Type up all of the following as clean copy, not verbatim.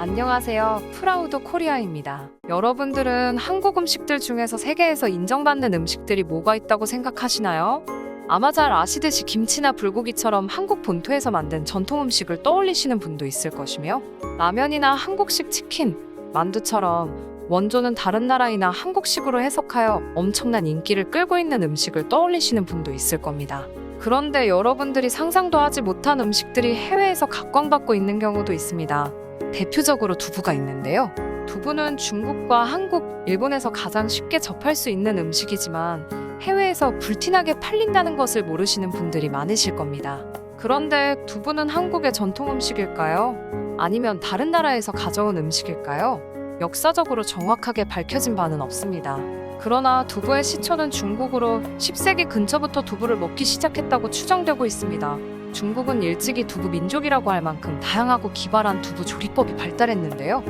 안녕하세요. 프라우드 코리아입니다. 여러분들은 한국 음식들 중에서 세계에서 인정받는 음식들이 뭐가 있다고 생각하시나요? 아마 잘 아시듯이 김치나 불고기처럼 한국 본토에서 만든 전통 음식을 떠올리시는 분도 있을 것이며, 라면이나 한국식 치킨, 만두처럼 원조는 다른 나라이나 한국식으로 해석하여 엄청난 인기를 끌고 있는 음식을 떠올리시는 분도 있을 겁니다. 그런데 여러분들이 상상도 하지 못한 음식들이 해외에서 각광받고 있는 경우도 있습니다. 대표적으로 두부가 있는데요. 두부는 중국과 한국, 일본에서 가장 쉽게 접할 수 있는 음식이지만 해외에서 불티나게 팔린다는 것을 모르시는 분들이 많으실 겁니다. 그런데 두부는 한국의 전통 음식일까요? 아니면 다른 나라에서 가져온 음식일까요? 역사적으로 정확하게 밝혀진 바는 없습니다. 그러나 두부의 시초는 중국으로 10세기 근처부터 두부를 먹기 시작했다고 추정되고 있습니다. 중국은 일찍이 두부 민족이라고 할 만큼 다양하고 기발한 두부 조리법이 발달했는데요.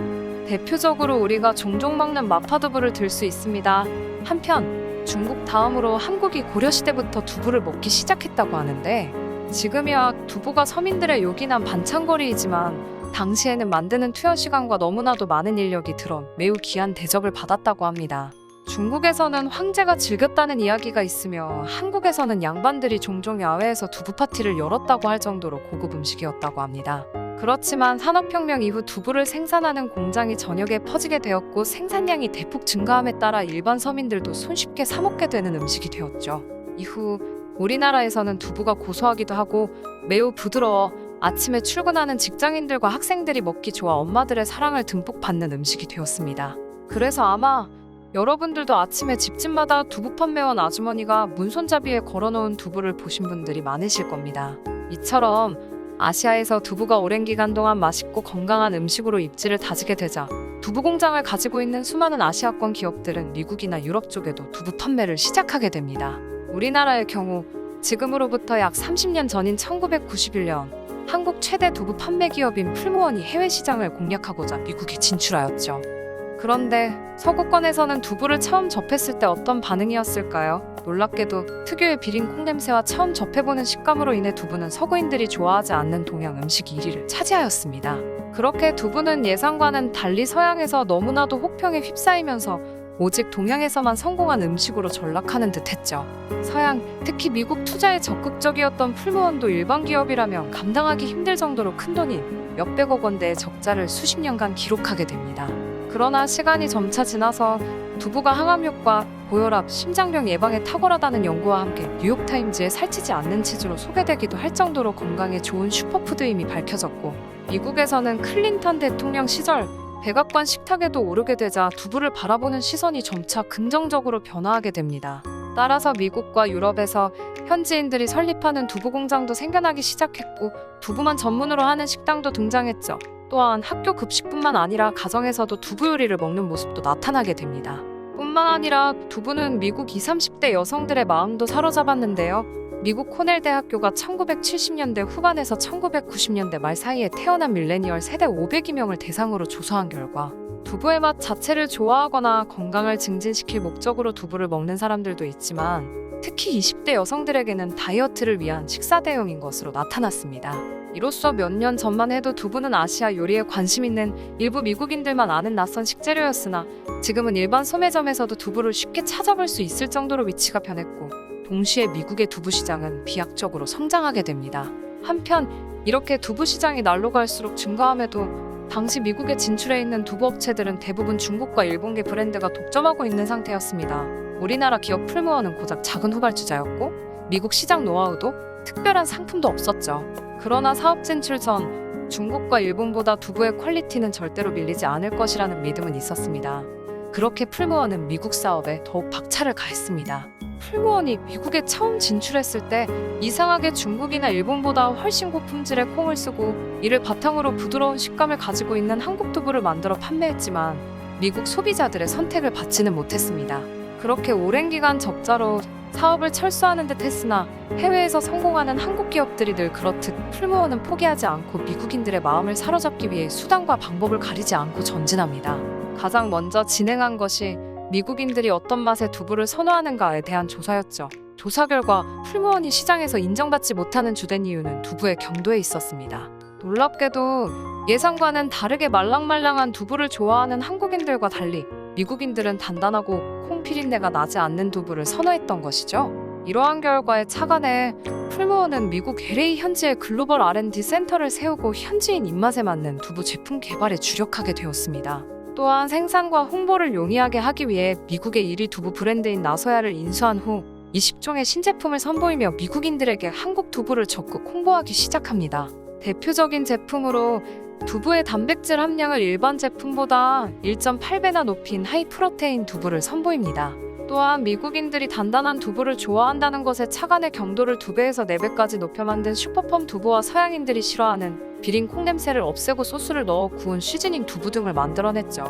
대표적으로 우리가 종종 먹는 마파두부를 들 수 있습니다. 한편 중국 다음으로 한국이 고려시대부터 두부를 먹기 시작했다고 하는데, 지금이야 두부가 서민들의 요긴한 반찬거리이지만 당시에는 만드는 투여 시간과 너무나도 많은 인력이 들어 매우 귀한 대접을 받았다고 합니다. 중국에서는 황제가 즐겼다는 이야기가 있으며 한국에서는 양반들이 종종 야외에서 두부 파티를 열었다고 할 정도로 고급 음식이었다고 합니다. 그렇지만 산업혁명 이후 두부를 생산하는 공장이 전역에 퍼지게 되었고 생산량이 대폭 증가함에 따라 일반 서민들도 손쉽게 사 먹게 되는 음식이 되었죠. 이후 우리나라에서는 두부가 고소하기도 하고 매우 부드러워 아침에 출근하는 직장인들과 학생들이 먹기 좋아 엄마들의 사랑을 듬뿍 받는 음식이 되었습니다. 그래서 아마 여러분들도 아침에 집집마다 두부 판매원 아주머니가 문손잡이에 걸어놓은 두부를 보신 분들이 많으실 겁니다. 이처럼 아시아에서 두부가 오랜 기간 동안 맛있고 건강한 음식으로 입지를 다지게 되자 두부 공장을 가지고 있는 수많은 아시아권 기업들은 미국이나 유럽 쪽에도 두부 판매를 시작하게 됩니다. 우리나라의 경우 지금으로부터 약 30년 전인 1991년 한국 최대 두부 판매 기업인 풀무원이 해외 시장을 공략하고자 미국에 진출하였죠. 그런데 서구권에서는 두부를 처음 접했을 때 어떤 반응이었을까요? 놀랍게도 특유의 비린 콩냄새와 처음 접해보는 식감으로 인해 두부는 서구인들이 좋아하지 않는 동양 음식 1위를 차지하였습니다. 그렇게 두부는 예상과는 달리 서양에서 너무나도 혹평에 휩싸이면서 오직 동양에서만 성공한 음식으로 전락하는 듯했죠. 서양, 특히 미국 투자에 적극적이었던 풀무원도 일반 기업이라면 감당하기 힘들 정도로 큰돈인 몇백억 원대의 적자를 수십 년간 기록하게 됩니다. 그러나 시간이 점차 지나서 두부가 항암효과, 고혈압, 심장병 예방에 탁월하다는 연구와 함께 뉴욕타임즈에 살찌지 않는 치즈로 소개되기도 할 정도로 건강에 좋은 슈퍼푸드임이 밝혀졌고, 미국에서는 클린턴 대통령 시절 백악관 식탁에도 오르게 되자 두부를 바라보는 시선이 점차 긍정적으로 변화하게 됩니다. 따라서 미국과 유럽에서 현지인들이 설립하는 두부 공장도 생겨나기 시작했고 두부만 전문으로 하는 식당도 등장했죠. 또한 학교 급식뿐만 아니라 가정에서도 두부 요리를 먹는 모습도 나타나게 됩니다. 뿐만 아니라 두부는 미국 20, 30대 여성들의 마음도 사로잡았는데요. 미국 코넬 대학교가 1970년대 후반에서 1990년대 말 사이에 태어난 밀레니얼 세대 500여 명을 대상으로 조사한 결과 두부의 맛 자체를 좋아하거나 건강을 증진시킬 목적으로 두부를 먹는 사람들도 있지만 특히 20대 여성들에게는 다이어트를 위한 식사 대용인 것으로 나타났습니다. 이로써 몇 년 전만 해도 두부는 아시아 요리에 관심 있는 일부 미국인들만 아는 낯선 식재료였으나 지금은 일반 소매점에서도 두부를 쉽게 찾아볼 수 있을 정도로 위치가 변했고 동시에 미국의 두부 시장은 비약적으로 성장하게 됩니다. 한편 이렇게 두부 시장이 날로 갈수록 증가함에도 당시 미국에 진출해 있는 두부 업체들은 대부분 중국과 일본계 브랜드가 독점하고 있는 상태였습니다. 우리나라 기업 풀무원은 고작 작은 후발주자였고 미국 시장 노하우도 특별한 상품도 없었죠. 그러나 사업 진출 전 중국과 일본보다 두부의 퀄리티는 절대로 밀리지 않을 것이라는 믿음은 있었습니다. 그렇게 풀무원은 미국 사업에 더욱 박차를 가했습니다. 풀무원이 미국에 처음 진출했을 때 이상하게 중국이나 일본보다 훨씬 고품질의 콩을 쓰고 이를 바탕으로 부드러운 식감을 가지고 있는 한국 두부를 만들어 판매했지만 미국 소비자들의 선택을 받지는 못했습니다. 그렇게 오랜 기간 적자로 사업을 철수하는 듯 했으나 해외에서 성공하는 한국 기업들이 늘 그렇듯 풀무원은 포기하지 않고 미국인들의 마음을 사로잡기 위해 수단과 방법을 가리지 않고 전진합니다. 가장 먼저 진행한 것이 미국인들이 어떤 맛의 두부를 선호하는가에 대한 조사였죠. 조사 결과 풀무원이 시장에서 인정받지 못하는 주된 이유는 두부의 경도에 있었습니다. 놀랍게도 예상과는 다르게 말랑말랑한 두부를 좋아하는 한국인들과 달리 미국인들은 단단하고 콩피린내가 나지 않는 두부를 선호했던 것이죠. 이러한 결과에 착안해 풀무원은 미국 LA 현지에 글로벌 R&D 센터를 세우고 현지인 입맛에 맞는 두부 제품 개발에 주력하게 되었습니다. 또한 생산과 홍보를 용이하게 하기 위해 미국의 1위 두부 브랜드인 나소야를 인수한 후 20종의 신제품을 선보이며 미국인들에게 한국 두부를 적극 홍보하기 시작합니다. 대표적인 제품으로 두부의 단백질 함량을 일반 제품보다 1.8배나 높인 하이 프로테인 두부를 선보입니다. 또한 미국인들이 단단한 두부를 좋아한다는 것에 착안의 경도를 2배에서 4배까지 높여 만든 슈퍼펌 두부와 서양인들이 싫어하는 비린 콩 냄새를 없애고 소스를 넣어 구운 시즈닝 두부 등을 만들어냈죠.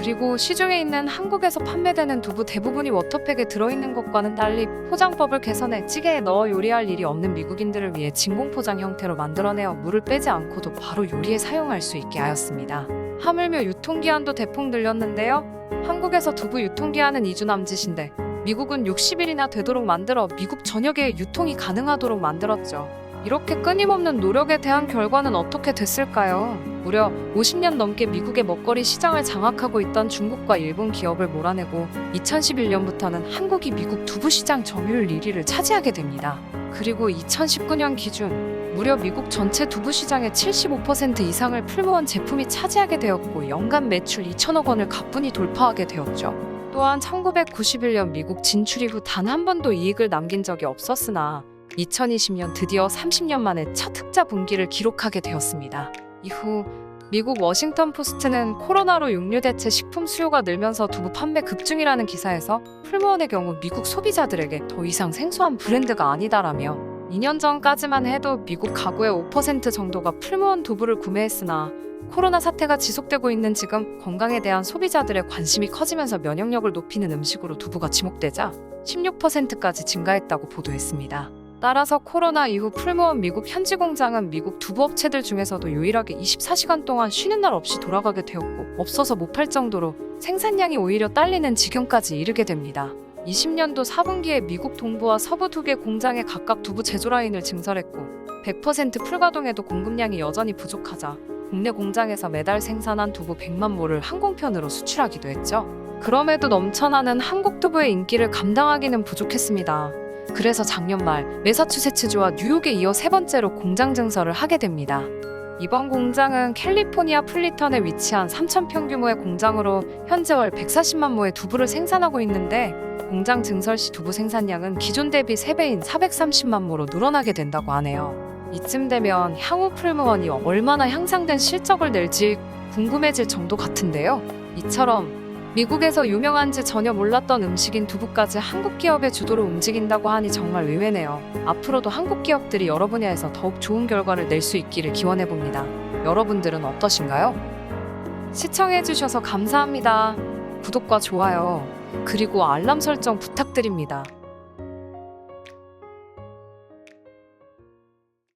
그리고 시중에 있는 한국에서 판매되는 두부 대부분이 워터팩에 들어있는 것과는 달리 포장법을 개선해 찌개에 넣어 요리할 일이 없는 미국인들을 위해 진공 포장 형태로 만들어내어 물을 빼지 않고도 바로 요리에 사용할 수 있게 하였습니다. 하물며 유통기한도 대폭 늘렸는데요. 한국에서 두부 유통기한은 2주 남짓인데 미국은 60일이나 되도록 만들어 미국 전역에 유통이 가능하도록 만들었죠. 이렇게 끊임없는 노력에 대한 결과는 어떻게 됐을까요? 무려 50년 넘게 미국의 먹거리 시장을 장악하고 있던 중국과 일본 기업을 몰아내고 2011년부터는 한국이 미국 두부 시장 점유율 1위를 차지하게 됩니다. 그리고 2019년 기준 무려 미국 전체 두부 시장의 75% 이상을 풀무원 제품이 차지하게 되었고 연간 매출 2천억 원을 가뿐히 돌파하게 되었죠. 또한 1991년 미국 진출 이후 단 한 번도 이익을 남긴 적이 없었으나 2020년 드디어 30년 만에 첫 흑자 분기를 기록하게 되었습니다. 이후 미국 워싱턴 포스트는 코로나로 육류 대체 식품 수요가 늘면서 두부 판매 급증이라는 기사에서 풀무원의 경우 미국 소비자들에게 더 이상 생소한 브랜드가 아니다라며 2년 전까지만 해도 미국 가구의 5% 정도가 풀무원 두부를 구매했으나 코로나 사태가 지속되고 있는 지금 건강에 대한 소비자들의 관심이 커지면서 면역력을 높이는 음식으로 두부가 지목되자 16%까지 증가했다고 보도했습니다. 따라서 코로나 이후 풀무원 미국 현지 공장은 미국 두부 업체들 중에서도 유일하게 24시간 동안 쉬는 날 없이 돌아가게 되었고 없어서 못 팔 정도로 생산량이 오히려 딸리는 지경까지 이르게 됩니다. 20년도 4분기에 미국 동부와 서부 2개 공장에 각각 두부 제조 라인을 증설했고 100% 풀가동에도 공급량이 여전히 부족하자 국내 공장에서 매달 생산한 두부 100만 모를 항공편으로 수출하기도 했죠. 그럼에도 넘쳐나는 한국 두부의 인기를 감당하기는 부족했습니다. 그래서 작년 말 매사추세츠주와 뉴욕에 이어 3번째로 공장 증설을 하게 됩니다. 이번 공장은 캘리포니아 풀리턴에 위치한 3,000평 규모의 공장으로 현재 월 140만 모의 두부를 생산하고 있는데 공장 증설 시 두부 생산량은 기존 대비 3배인 430만 모로 늘어나게 된다고 하네요. 이쯤 되면 향후 풀무원이 얼마나 향상된 실적을 낼지 궁금해질 정도 같은데요. 이처럼 미국에서 유명한지 전혀 몰랐던 음식인 두부까지 한국 기업의 주도로 움직인다고 하니 정말 의외네요. 앞으로도 한국 기업들이 여러 분야에서 더욱 좋은 결과를 낼 수 있기를 기원해봅니다. 여러분들은 어떠신가요? 시청해주셔서 감사합니다. 구독과 좋아요, 그리고 알람 설정 부탁드립니다.